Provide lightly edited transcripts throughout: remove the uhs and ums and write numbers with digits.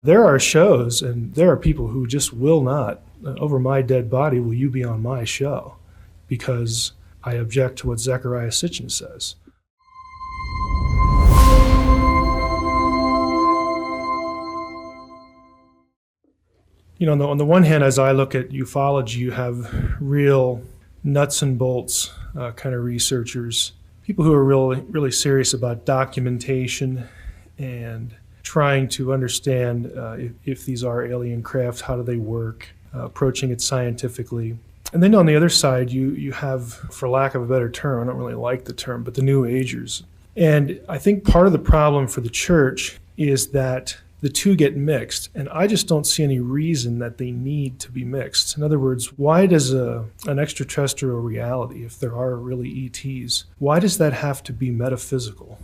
There are shows and there are people who just will not, over my dead body, will you be on my show? Because I object to what Zecharia Sitchin says. You know, on the one hand, as I look at ufology, you have real nuts and bolts kind of researchers, people who are really serious about documentation and trying to understand if these are alien craft, how do they work, approaching it scientifically. And then on the other side, you have, for lack of a better term, I don't really like the term, but the New Agers. And I think part of the problem for the church is that the two get mixed, and I just don't see any reason that they need to be mixed. In other words, why does an extraterrestrial reality, if there are really ETs, why does that have to be metaphysical?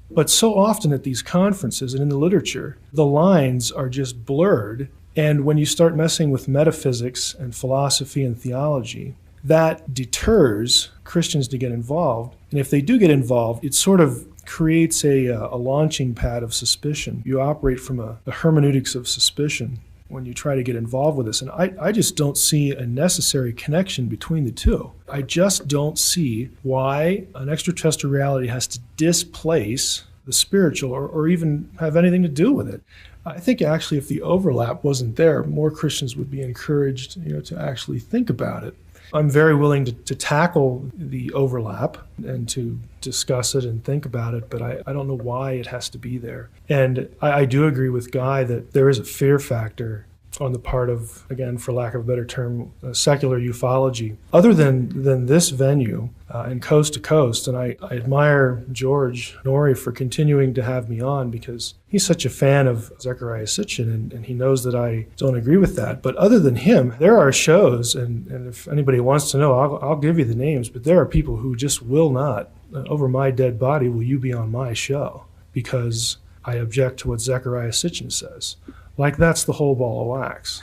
But so often at these conferences and in the literature, the lines are just blurred, and when you start messing with metaphysics and philosophy and theology, that deters Christians to get involved. And if they do get involved, it sort of creates a launching pad of suspicion. You operate from a hermeneutics of suspicion when you try to get involved with this. And I just don't see a necessary connection between the two. I just don't see why an extraterrestrial reality has to displace the spiritual or even have anything to do with it. I think actually if the overlap wasn't there, more Christians would be encouraged, to actually think about it. I'm very willing to tackle the overlap and to discuss it and think about it, but I don't know why it has to be there. And I do agree with Guy that there is a fear factor on the part of, again, for lack of a better term, secular ufology. Other than this venue and coast to coast, and I admire George Norrie for continuing to have me on because he's such a fan of Zecharia Sitchin, and he knows that I don't agree with that. But other than him, there are shows, and if anybody wants to know, I'll give you the names, but there are people who just will not, over my dead body, will you be on my show because I object to what Zecharia Sitchin says. Like that's the whole ball of wax.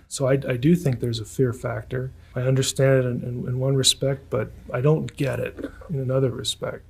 So I do think there's a fear factor. I understand it in one respect, but I don't get it in another respect.